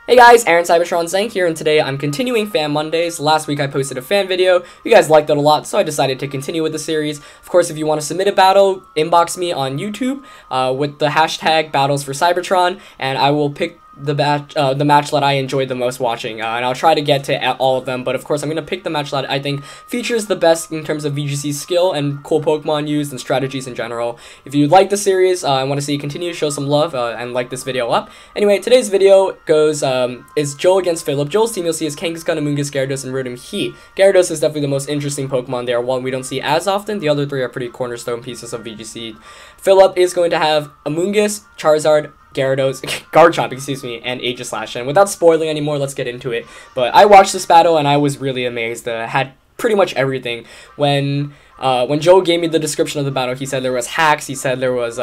Hey guys, Aaron Cybertron Zank here, and today I'm continuing Fan Mondays. Last week I posted a fan video. You guys liked it a lot, so I decided to continue with the series. Of course, if you want to submit a battle, inbox me on YouTube with the hashtag Battles for Cybertron, and I will pick the match that I enjoyed the most watching, and I'll try to get to all of them, but of course I'm going to pick the match that I think features the best in terms of VGC skill and cool Pokemon used and strategies in general. If you like the series, I want to see you continue to show some love and like this video up. Anyway, today's video goes is Joel against Philip. Joel's team you'll see is Kangaskhan, Amoonguss, Gyarados, and Rotom Heat. Gyarados is definitely the most interesting Pokemon there, one we don't see as often. The other three are pretty cornerstone pieces of VGC. Philip is going to have Amoonguss, Charizard, Gyarados, Garchomp, excuse me, and Aegislash. And without spoiling anymore, let's get into it. But I watched this battle and I was really amazed. Had pretty much everything. When Joe gave me the description of the battle, he said there was hacks, he said there was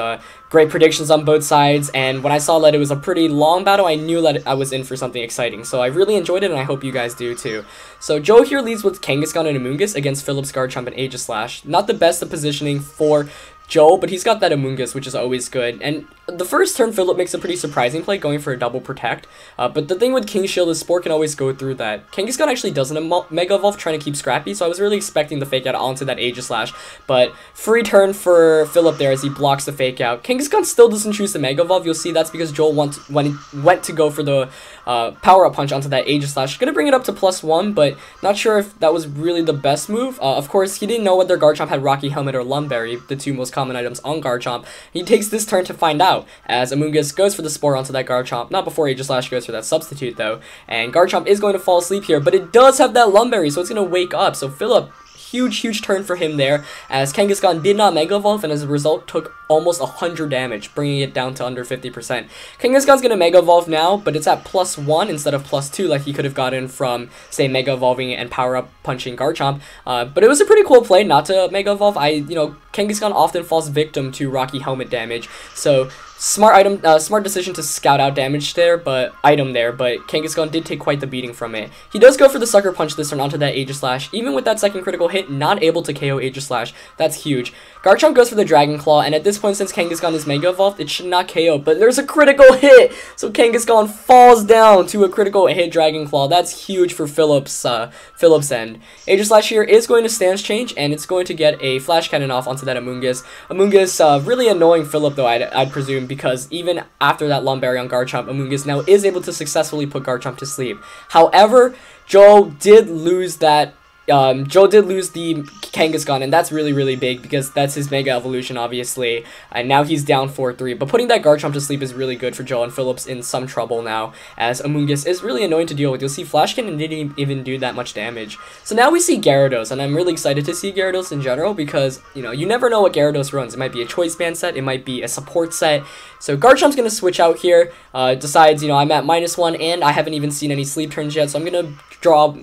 great predictions on both sides, and when I saw that it was a pretty long battle, I knew that I was in for something exciting. So I really enjoyed it, and I hope you guys do too. So Joe here leads with Kangaskhan and Amoonguss against Philip's Garchomp and Aegislash. Not the best of positioning for Joel, but he's got that Amoonguss, which is always good. And the first turn, Philip makes a pretty surprising play, going for a double protect. But the thing with King Shield is Spore can always go through that. Kangaskhan actually doesn't Mega Evolve, trying to keep Scrappy, so I was really expecting the Fake Out onto that Aegislash. But free turn for Philip there as he blocks the Fake Out. Kangaskhan still doesn't choose the Mega Evolve. You'll see that's because Joel when he went to go for the Power Up Punch onto that Aegislash. Gonna bring it up to +1, but not sure if that was really the best move. Of course, he didn't know whether Garchomp had Rocky Helmet or Lumberry, the two most common items on Garchomp. He takes this turn to find out, as Amoonguss goes for the Spore onto that Garchomp, not before Aegislash goes for that substitute though, and Garchomp is going to fall asleep here, but it does have that Lumberry, so it's going to wake up. So Philip, huge turn for him there, as Kangaskhan did not Mega Evolve, and as a result took almost 100 damage, bringing it down to under 50%. Kangaskhan's gonna Mega Evolve now, but it's at +1 instead of +2 like he could have gotten from, say, Mega Evolving and Power Up punching Garchomp. But it was a pretty cool play not to Mega Evolve. Kangaskhan often falls victim to Rocky Helmet damage, so smart decision to scout out damage there, but Kangaskhan did take quite the beating from it. He does go for the Sucker Punch this turn onto that Aegislash. Even with that second critical hit, not able to KO Aegislash. That's huge. Garchomp goes for the Dragon Claw, and at this point, since Kangaskhan is Mega Evolved, it should not KO, but there's a critical hit! So Kangaskhan falls down to a critical hit Dragon Claw. That's huge for Philip's end. Aegislash here is going to stance change, and it's going to get a Flash Cannon off onto that Amoonguss. Amoonguss, really annoying Philip though, I'd presume, because even after that Lumberry on Garchomp, Amoonguss now is able to successfully put Garchomp to sleep. However, Joe did lose the Kangaskhan, and that's really big because that's his Mega Evolution, obviously, and now he's down 4-3, but putting that Garchomp to sleep is really good for Joel, and Philip's in some trouble now, as Amoonguss is really annoying to deal with. You'll see Flash Cannon didn't even do that much damage. So now we see Gyarados, and I'm really excited to see Gyarados in general because, you never know what Gyarados runs. It might be a Choice Band set, it might be a support set. So Garchomp's going to switch out here, decides, I'm at -1, and I haven't even seen any sleep turns yet, so I'm going to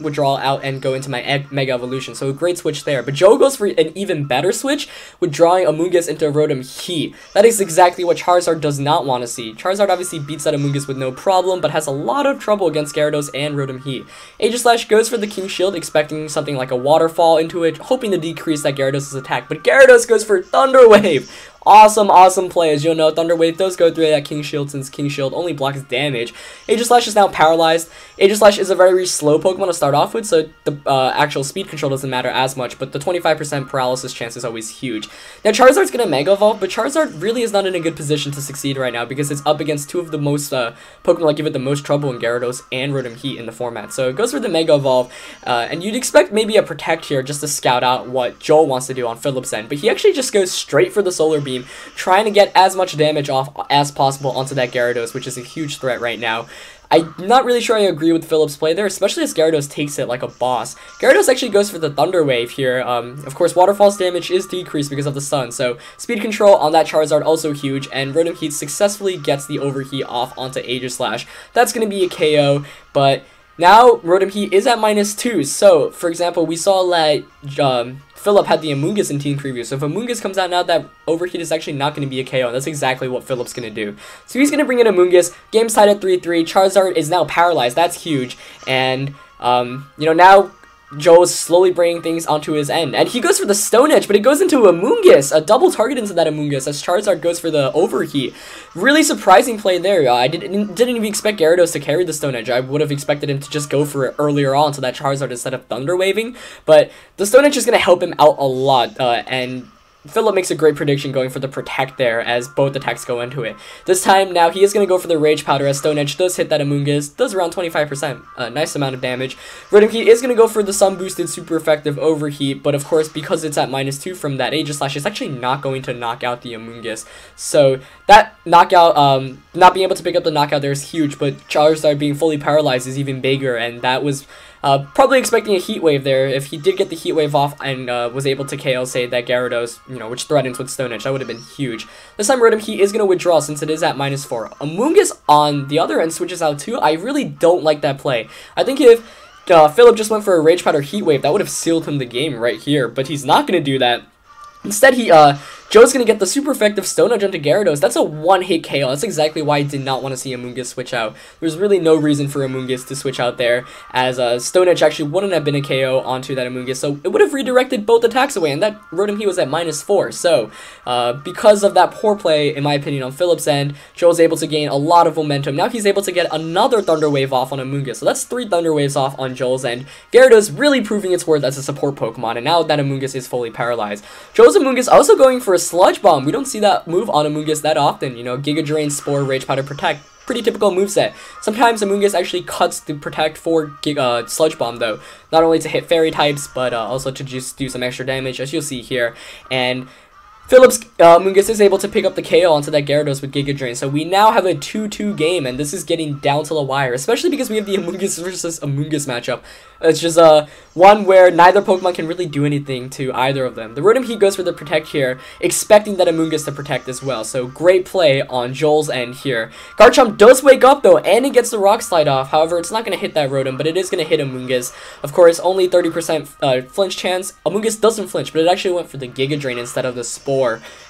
withdraw out and go into my Mega Evolution. So a great switch there. But Joe goes for an even better switch, withdrawing Amoonguss into Rotom Heat. That is exactly what Charizard does not want to see. Charizard obviously beats that Amoonguss with no problem, but has a lot of trouble against Gyarados and Rotom Heat. Aegislash goes for the King Shield, expecting something like a waterfall into it, hoping to decrease that Gyarados' attack, but Gyarados goes for Thunder Wave. Awesome play. As you'll know, Thunder Wave does go through that King Shield, since King Shield only blocks damage. Aegislash is now paralyzed. Aegislash is a very slow Pokemon to start off with, so the actual speed control doesn't matter as much, but the 25% paralysis chance is always huge. Now Charizard's gonna Mega Evolve, but Charizard really is not in a good position to succeed right now because it's up against two of the most Pokemon that give it the most trouble in Gyarados and Rotom Heat in the format. So it goes for the Mega Evolve, and you'd expect maybe a Protect here just to scout out what Joel wants to do on Philip's end, but he actually just goes straight for the Solar Beam, trying to get as much damage off as possible onto that Gyarados, which is a huge threat right now. I'm not really sure I agree with Philip's play there, especially as Gyarados takes it like a boss. Gyarados actually goes for the Thunder Wave here. Of course, Waterfall's damage is decreased because of the sun, so speed control on that Charizard also huge, and Rotom Heat successfully gets the Overheat off onto Aegislash. That's going to be a KO, but now Rotom Heat is at -2, so, for example, we saw that Philip had the Amoonguss in Team Preview, so if Amoonguss comes out now, that Overheat is actually not going to be a KO, and that's exactly what Philip's going to do. So he's going to bring in Amoonguss, game's tied at 3-3, Charizard is now paralyzed, that's huge, and, now Joe is slowly bringing things onto his end, and he goes for the Stone Edge, but it goes into Amoonguss, a double target into that Amoonguss as Charizard goes for the Overheat. Really surprising play there. I didn't even expect Gyarados to carry the Stone Edge. I would have expected him to just go for it earlier on so that Charizard instead of Thunder Waving, but the Stone Edge is going to help him out a lot, and Philip makes a great prediction going for the Protect there as both attacks go into it. This time, now he is going to go for the Rage Powder as Stone Edge does hit that Amoonguss, does around 25%, a nice amount of damage. Rotom Heat is going to go for the Sun Boosted super effective Overheat, but of course, because it's at -2 from that Aegislash, it's actually not going to knock out the Amoonguss. So that knockout, not being able to pick up the knockout there is huge, but Charizard being fully paralyzed is even bigger, and that was probably expecting a Heat Wave there. If he did get the Heat Wave off and was able to KO, say, that Gyarados, which threatens with Stone Edge, that would have been huge. This time, Rotom Heat is going to withdraw since it is at -4. Amoonguss, on the other end, switches out too. I really don't like that play. I think if Philip just went for a Rage Powder Heat Wave, that would have sealed him the game right here, but he's not going to do that. Instead, Joe's going to get the super effective Stone Edge onto Gyarados. That's a one-hit KO. That's exactly why I did not want to see Amoonguss switch out. There's really no reason for Amoonguss to switch out there, as Stone Edge actually wouldn't have been a KO onto that Amoonguss, so it would have redirected both attacks away, and that Rotom Heat was at -4. So, because of that poor play, in my opinion, on Philip's end, Joe's able to gain a lot of momentum. Now he's able to get another Thunder Wave off on Amoonguss, so that's 3 Thunder Waves off on Joel's end. Gyarados really proving its worth as a support Pokemon, and now that Amoonguss is fully paralyzed. Joe's Amoonguss also going for a Sludge Bomb. We don't see that move on Amoonguss that often. Giga Drain, Spore, Rage Powder, Protect. Pretty typical moveset. Sometimes Amoonguss actually cuts the Protect for Sludge Bomb though. Not only to hit Fairy types, but also to just do some extra damage, as you'll see here. And Philip's Amoonguss is able to pick up the KO onto that Gyarados with Giga Drain, so we now have a 2-2 game, and this is getting down to the wire, especially because we have the Amoonguss versus Amoonguss matchup. It's just one where neither Pokemon can really do anything to either of them. The Rotom Heat goes for the Protect here, expecting that Amoonguss to Protect as well, so great play on Joel's end here. Garchomp does wake up though, and it gets the Rock Slide off. However, it's not going to hit that Rotom, but it is going to hit Amoonguss. Of course, only 30% flinch chance. Amoonguss doesn't flinch, but it actually went for the Giga Drain instead of the Spore.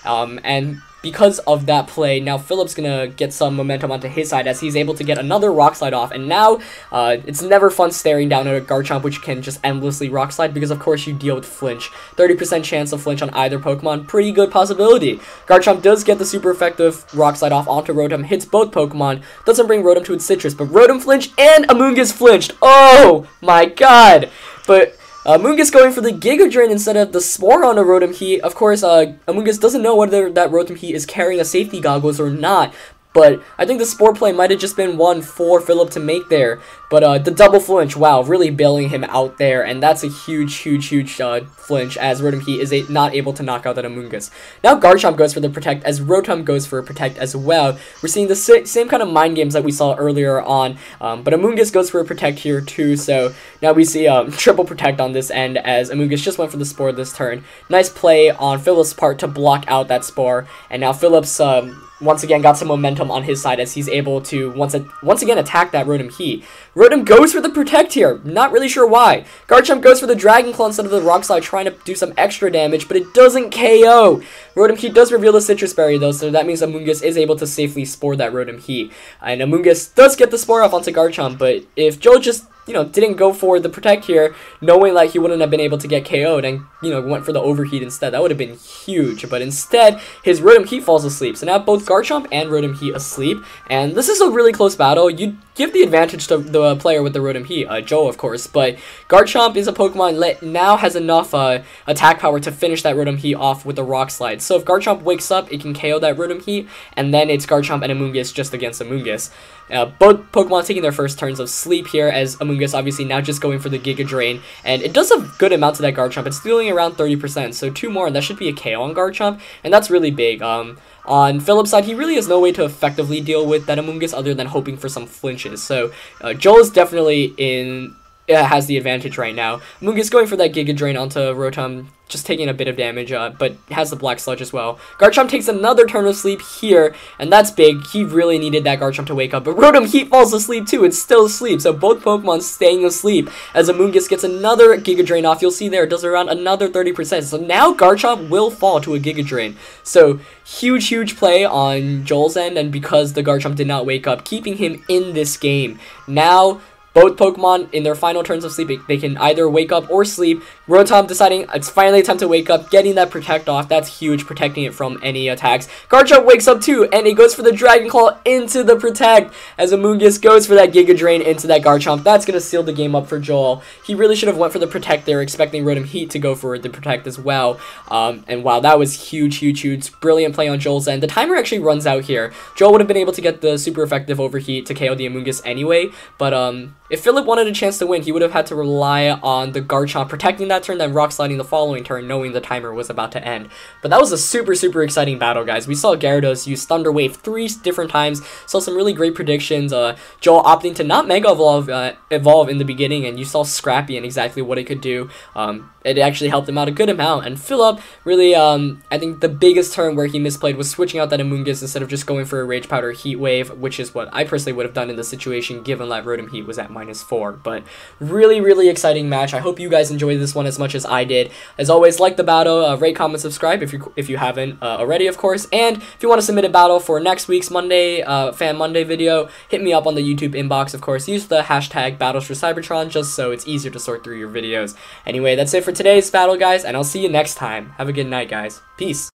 And because of that play, now Philip's gonna get some momentum onto his side as he's able to get another Rock Slide off, and now it's never fun staring down at a Garchomp which can just endlessly Rock Slide, because of course you deal with flinch. 30% chance of flinch on either Pokemon, pretty good possibility. Garchomp does get the super effective Rock Slide off onto Rotom, hits both Pokemon, doesn't bring Rotom to its Citrus, but Rotom flinched and Amoonguss flinched. Oh my god! But Amoonguss going for the Giga Drain instead of the Spore on a Rotom Heat. Of course, Amoonguss doesn't know whether that Rotom Heat is carrying a safety goggles or not, but I think the Spore play might have just been one for Philip to make there. But the double flinch, wow, really bailing him out there, and that's a huge flinch as Rotom Heat is not able to knock out that Amoonguss. Now Garchomp goes for the Protect as Rotom goes for a Protect as well. We're seeing the same kind of mind games that we saw earlier on, but Amoonguss goes for a Protect here too, so now we see triple Protect on this end as Amoonguss just went for the Spore this turn. Nice play on Philip's part to block out that Spore, and now Philip's once again got some momentum on his side as he's able to once again attack that Rotom Heat. Rotom goes for the Protect here, not really sure why. Garchomp goes for the Dragon Claw instead of the Rock Slide, trying to do some extra damage, but it doesn't KO. Rotom Heat does reveal the Citrus Berry though, so that means Amoonguss is able to safely Spore that Rotom Heat. And Amoonguss does get the Spore off onto Garchomp, but if Joe just didn't go for the Protect here, knowing like he wouldn't have been able to get KO'd and, went for the Overheat instead, that would have been huge. But instead, his Rotom Heat falls asleep. So now both Garchomp and Rotom Heat asleep, and this is a really close battle. You give the advantage to the player with the Rotom Heat, Joe, of course, but Garchomp is a Pokemon that now has enough attack power to finish that Rotom Heat off with the Rock Slide. So if Garchomp wakes up, it can KO that Rotom Heat, and then it's Garchomp and Amoonguss just against Amoonguss. Both Pokemon taking their first turns of sleep here, as Amoonguss obviously now just going for the Giga Drain, and it does a good amount to that Garchomp. It's dealing around 30%, so 2 more, and that should be a KO on Garchomp, and that's really big. On Philip's side, he really has no way to effectively deal with that Amoonguss other than hoping for some flinches, so Joel is definitely has the advantage right now. Amoonguss going for that Giga Drain onto Rotom, just taking a bit of damage, but has the Black Sludge as well. Garchomp takes another turn of sleep here, and that's big. He really needed that Garchomp to wake up, but Rotom Heat falls asleep too. It's still asleep, so both Pokemon staying asleep as Amoonguss gets another Giga Drain off. You'll see there, it does around another 30%, so now Garchomp will fall to a Giga Drain. So huge play on Joel's end, and because the Garchomp did not wake up, keeping him in this game. Now both Pokemon in their final turns of sleep, they can either wake up or sleep. Rotom deciding it's finally time to wake up, getting that Protect off. That's huge, protecting it from any attacks. Garchomp wakes up too, and it goes for the Dragon Claw into the Protect as Amoonguss goes for that Giga Drain into that Garchomp. That's going to seal the game up for Joel. He really should have went for the Protect there, expecting Rotom Heat to go for the Protect as well. And wow, that was huge, huge, huge. Brilliant play on Joel's end. The timer actually runs out here. Joel would have been able to get the super effective Overheat to KO the Amoonguss anyway, but if Philip wanted a chance to win, he would have had to rely on the Garchomp protecting that turn, then Rock Sliding the following turn, knowing the timer was about to end. But that was a super, super exciting battle, guys. We saw Gyarados use Thunder Wave 3 different times, saw some really great predictions. Joel opting to not Mega Evolve in the beginning, and you saw Scrappy and exactly what it could do. It actually helped him out a good amount, and Philip really, I think the biggest turn where he misplayed was switching out that Amoonguss instead of just going for a Rage Powder Heat Wave, which is what I personally would have done in this situation given that Rotom Heat was at -4. But really, really exciting match. I hope you guys enjoyed this one as much as I did. As always, like the battle, rate, comment, subscribe if you haven't already, of course. And if you want to submit a battle for next week's Monday, Fan Monday video, hit me up on the YouTube inbox, of course. Use the hashtag Battles for Cybertron just so it's easier to sort through your videos. Anyway, that's it for today's battle, guys, and I'll see you next time. Have a good night, guys. Peace.